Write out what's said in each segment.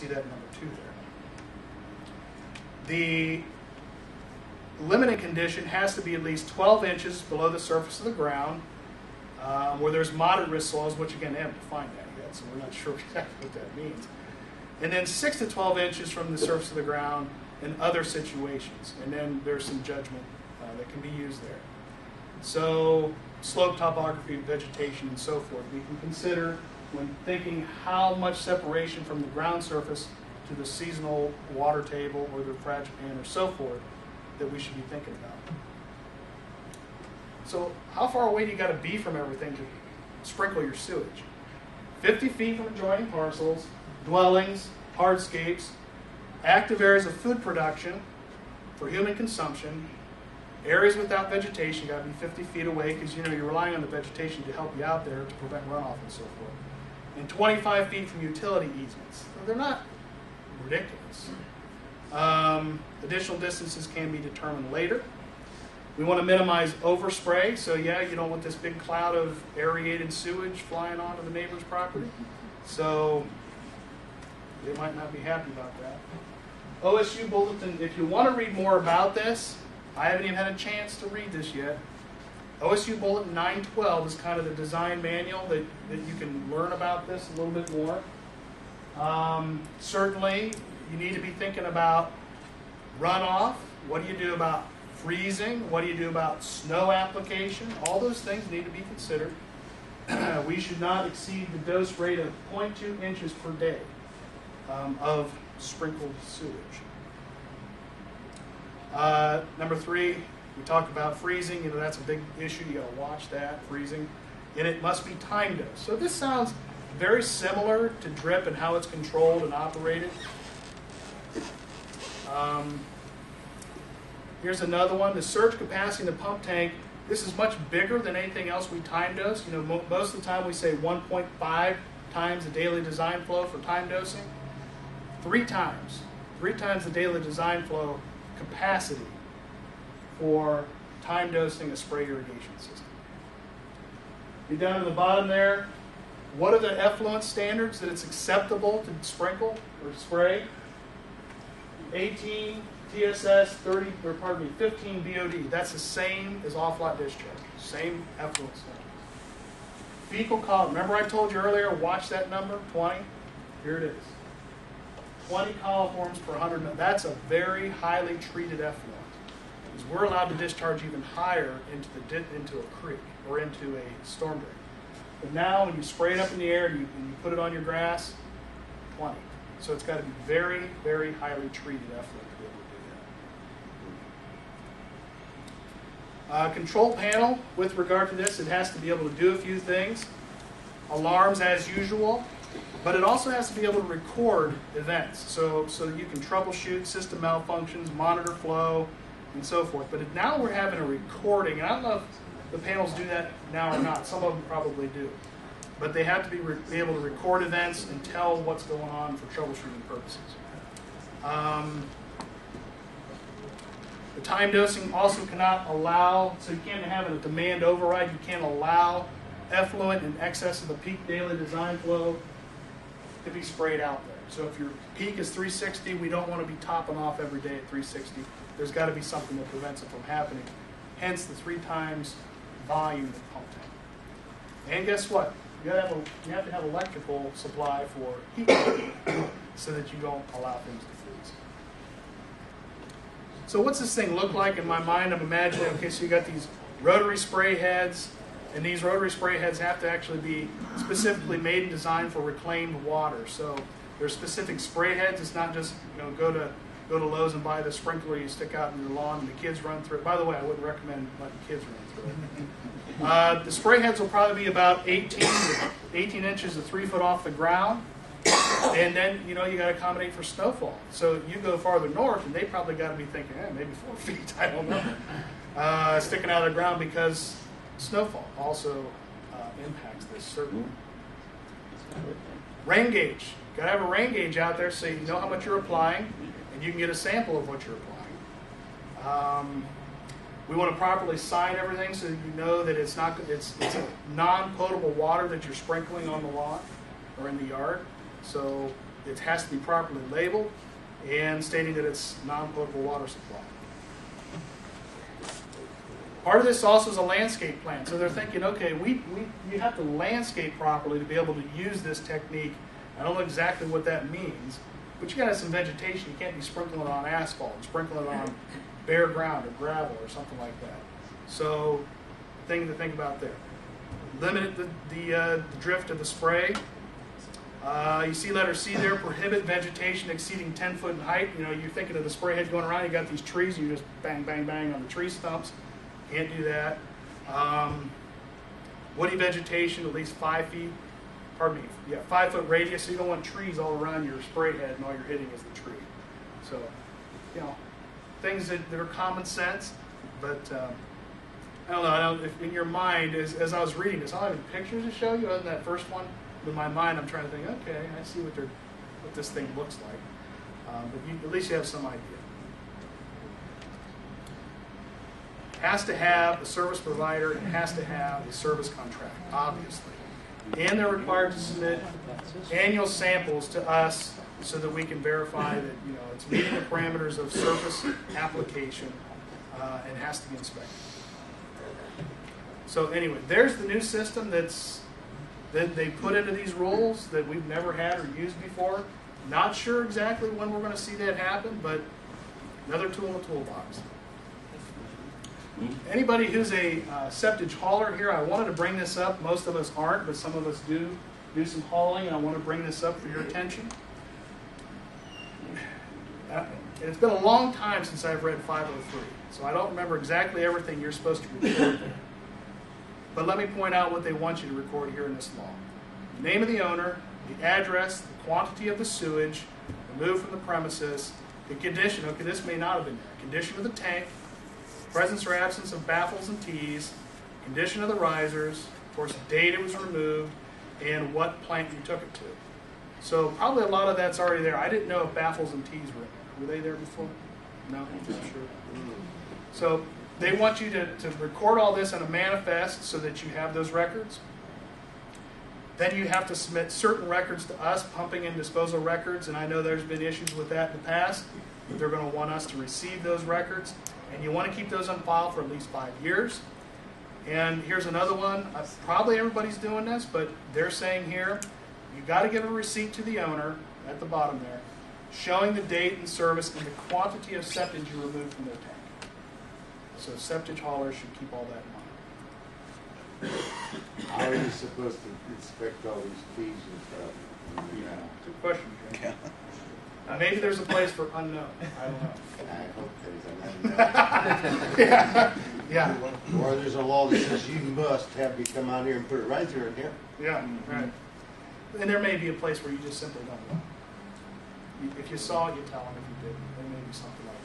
see that in number 2 there. The limiting condition has to be at least 12 inches below the surface of the ground, where there's moderate risk soils, which again, they haven't defined that yet, so we're not sure exactly what that means. And then 6 to 12 inches from the surface of the ground in other situations. And then there's some judgment that can be used there. So slope topography, vegetation, and so forth. We can consider when thinking how much separation from the ground surface to the seasonal water table or the fragipan or so forth that we should be thinking about. So how far away do you got to be from everything to sprinkle your sewage? 50 feet from adjoining parcels, dwellings, hardscapes, active areas of food production for human consumption, areas without vegetation, got to be 50 feet away because you're relying on the vegetation to help you out there to prevent runoff and so forth. And 25 feet from utility easements. So they're not ridiculous. Additional distances can be determined later. We want to minimize overspray, so yeah, you don't want this big cloud of aerated sewage flying onto the neighbor's property. So they might not be happy about that. OSU Bulletin, if you want to read more about this, I haven't even had a chance to read this yet. OSU Bulletin 912 is kind of the design manual that you can learn about this a little bit more. Certainly, you need to be thinking about runoff. What do you do about freezing? What do you do about snow application? All those things need to be considered. We should not exceed the dose rate of 0.2 inches per day of sprinkled sewage. Number 3, we talked about freezing. That's a big issue. You got to watch that, freezing. And it must be time dose. So this sounds very similar to drip and how it's controlled and operated. Here's another one. The surge capacity in the pump tank. This is much bigger than anything else we time dose. Most of the time we say 1.5 times the daily design flow for time dosing. 3 times the daily design flow capacity for time dosing a spray irrigation system. You're down to the bottom there. What are the effluent standards that it's acceptable to sprinkle or spray? 18 TSS, 15 BOD. That's the same as off-lot discharge. Same effluent standard. Fecal column. Remember I told you earlier, watch that number, 20? Here it is. 20 coliforms per 100. That's a very highly treated effluent. Because we're allowed to discharge even higher into a creek or into a storm drain. But now when you spray it up in the air and you put it on your grass, 20. So it's got to be very, very highly treated effluent to be able to do that. Control panel, with regard to this, it has to be able to do a few things. Alarms as usual, but it also has to be able to record events. So that you can troubleshoot system malfunctions, monitor flow, and so forth. But now we're having a recording, and I don't know if the panels do that now or not. Some of them probably do. But they have to be able to record events and tell what's going on for troubleshooting purposes. The time dosing also cannot allow, so you can't have a demand override. You can't allow effluent in excess of the peak daily design flow to be sprayed out there. So if your peak is 360, we don't want to be topping off every day at 360. There's got to be something that prevents it from happening. Hence the 3 times volume of pump tank. And guess what? You have to have electrical supply for heat so that you don't allow things to freeze. So what's this thing look like in my mind? I'm imagining, okay, so you got these rotary spray heads, and these rotary spray heads have to actually be specifically made and designed for reclaimed water. So there's specific spray heads. It's not just go to Lowe's and buy the sprinkler you stick out in your lawn and the kids run through it. By the way, I wouldn't recommend letting kids run through it. The spray heads will probably be about 18 inches to 3 foot off the ground. And then, you got to accommodate for snowfall. So you go farther north, and they probably got to be thinking, maybe 4 feet, I don't know, sticking out of the ground because snowfall also impacts this, certainly. Rain gauge. Got to have a rain gauge out there so you know how much you're applying, and you can get a sample of what you're applying. We want to properly sign everything so that you know that it's non-potable water that you're sprinkling on the lawn or in the yard. So it has to be properly labeled and stating that it's non-potable water supply. Part of this also is a landscape plan. So they're thinking, okay, you have to landscape properly to be able to use this technique. I don't know exactly what that means, but you got to have some vegetation. You can't be sprinkling it on asphalt and sprinkling it on bare ground or gravel or something like that. So, thing to think about there. Limit the drift of the spray. You see letter C there, prohibit vegetation exceeding 10 foot in height. You know, you're thinking of the spray head going around, you got these trees, you just bang, bang, bang on the tree stumps. Can't do that. Woody vegetation, at least 5 feet, 5 foot radius, so you don't want trees all around your spray head and all you're hitting is the tree. So, you know, things that are common sense, but I don't know, if in your mind, as I was reading this, I don't have any pictures to show you other than that first one. In my mind, I'm trying to think, okay, I see what this thing looks like. But at least you have some idea. Has to have a service provider and has to have a service contract, obviously. And they're required to submit annual samples to us so that we can verify that it's meeting the parameters of surface application and has to be inspected. So anyway, there's the new system that they put into these rules that we've never had or used before. Not sure exactly when we're going to see that happen, but another tool in the toolbox. Anybody who's a septage hauler here, I wanted to bring this up. Most of us aren't, but some of us do some hauling, and I want to bring this up for your attention. It's been a long time since I've read 503, so I don't remember exactly everything you're supposed to record there. But let me point out what they want you to record here in this law. The name of the owner, the address, the quantity of the sewage, removed from the premises, the condition, okay, this may not have been there, condition of the tank, presence or absence of baffles and tees, condition of the risers, of course, the date it was removed, and what plant you took it to. So probably a lot of that's already there. I didn't know if baffles and tees were there. Were they there before? No, I'm not sure. So they want you to record all this in a manifest so that you have those records. Then you have to submit certain records to us, pumping and disposal records, and I know there's been issues with that in the past, but they're going to want us to receive those records. And you want to keep those on file for at least 5 years. And here's another one. Probably everybody's doing this, but they're saying here, you got to give a receipt to the owner at the bottom there, showing the date and service and the quantity of septage you removed from their tank. So septage haulers should keep all that in mind. How are you supposed to inspect all these fees and stuff? Yeah, good question, Jim. Maybe there's a place for unknown. I don't know. I hope there's an unknown. Yeah. Or there's a law that says you must have me come out here and put it right there in here. Yeah, right. And there may be a place where you just simply don't know. If you saw it, you tell them. If you didn't, there may be something like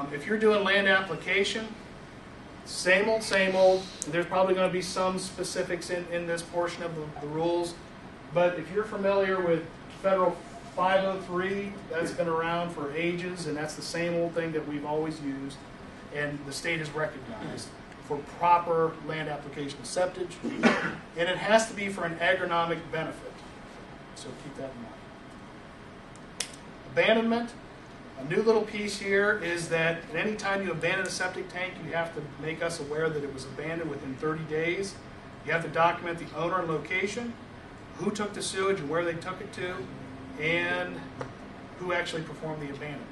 that. If you're doing land application, same old. There's probably going to be some specifics in this portion of the rules. But if you're familiar with Federal 503, that's been around for ages, and that's the same old thing that we've always used, and the state has recognized for proper land application of septage, and it has to be for an agronomic benefit. So keep that in mind. Abandonment. A new little piece here is that at any time you abandon a septic tank, you have to make us aware that it was abandoned within 30 days. You have to document the owner and location, who took the sewage and where they took it to, and who actually performed the abandonment.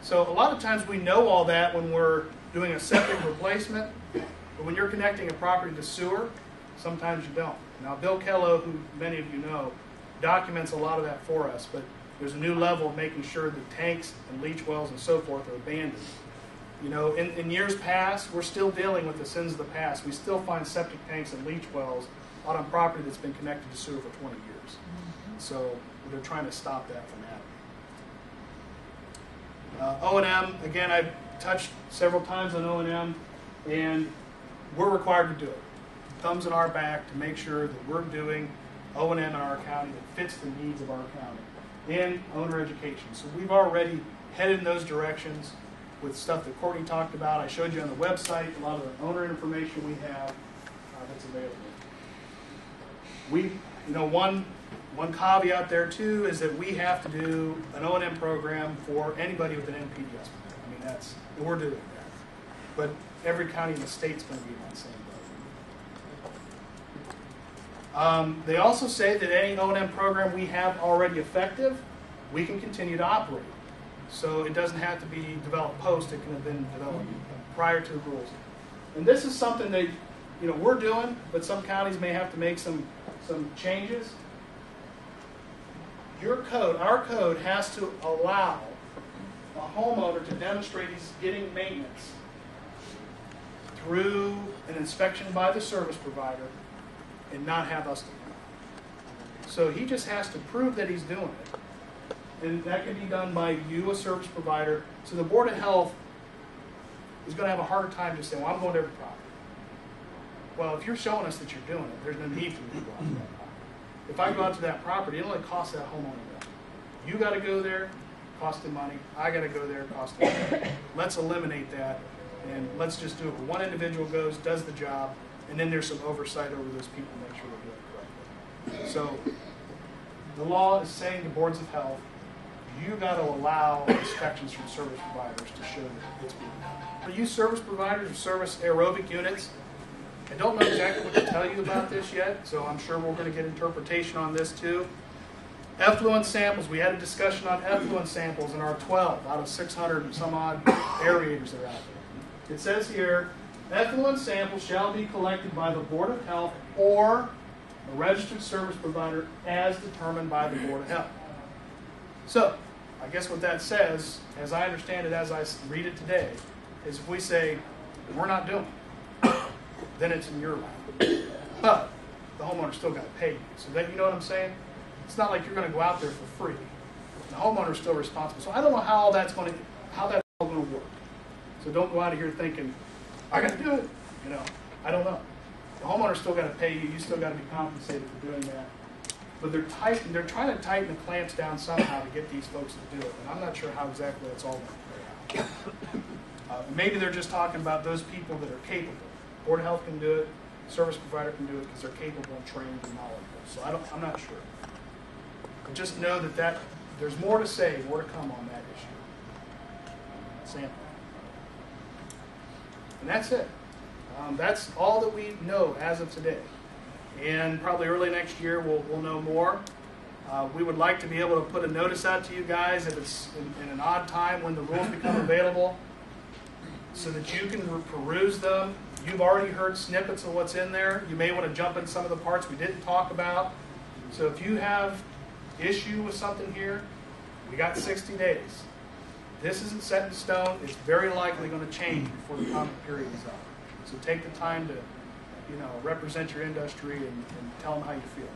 So a lot of times we know all that when we're doing a septic replacement, but when you're connecting a property to sewer, sometimes you don't. Now Bill Kello, who many of you know, documents a lot of that for us, but there's a new level of making sure that tanks and leach wells and so forth are abandoned. You know, in years past, we're still dealing with the sins of the past. We still find septic tanks and leach wells out on property that's been connected to sewer for 20 years. So they're trying to stop that from happening. O&M, again, I've touched several times on O&M, and we're required to do it. Thumbs in our back to make sure that we're doing O&M in our county that fits the needs of our county, and owner education. So we've already headed in those directions with stuff that Courtney talked about. I showed you on the website a lot of the owner information we have that's available. One One caveat there too is that we have to do an O&M program for anybody with an NPDES. I mean, we're doing that. But every county in the state's going to be on the same boat. They also say that any O&M program we have already effective, we can continue to operate. So it doesn't have to be developed post, it can have been developed prior to the rules. And this is something that we're doing, but some counties may have to make some changes. Our code has to allow a homeowner to demonstrate he's getting maintenance through an inspection by the service provider and not have us do it. So he just has to prove that he's doing it. And that can be done by you, a service provider. So the Board of Health is going to have a harder time just saying, well, I'm going to every property. Well, if you're showing us that you're doing it, there's no need for me to go out to that property. If I go out to that property, it only costs that homeowner money. You got to go there, cost him money. I got to go there, cost him money. Let's eliminate that, and let's just do it where one individual goes, does the job, and then there's some oversight over those people to make sure they're doing it correctly. So the law is saying to boards of health, you got to allow inspections from service providers to show that it's being done. For you service providers or service aerobic units, I don't know exactly what to tell you about this yet, so I'm sure we're going to get interpretation on this too. Effluent samples, we had a discussion on effluent samples in our 12 out of 600 and some odd aerators that are out there. It says here, effluent samples shall be collected by the Board of Health or a registered service provider as determined by the Board of Health. So, I guess what that says, as I understand it as I read it today, is if we say, we're not doing it, then it's in your lap. But the homeowner's still got to pay you. So that, you know what I'm saying? It's not like you're going to go out there for free. The homeowner's still responsible. So I don't know how that's all going to work. So don't go out of here thinking, I got to do it. I don't know. The homeowner's still got to pay you. You still got to be compensated for doing that. But they're trying to tighten the clamps down somehow to get these folks to do it. And I'm not sure how exactly that's all going to play out. Maybe they're just talking about those people that are capable. Board of Health can do it. Service provider can do it because they're capable and trained and knowledgeable. So I'm not sure. But just know that there's more to say, more to come on that issue. Sample. And that's it. That's all that we know as of today. And probably early next year we'll know more. We would like to be able to put a notice out to you guys if it's in an odd time when the rules become available so that you can peruse them. You've already heard snippets of what's in there. You may want to jump in some of the parts we didn't talk about. So if you have issue with something here, we got 60 days. This isn't set in stone. It's very likely going to change before the comment period is up. So take the time to represent your industry and tell them how you feel.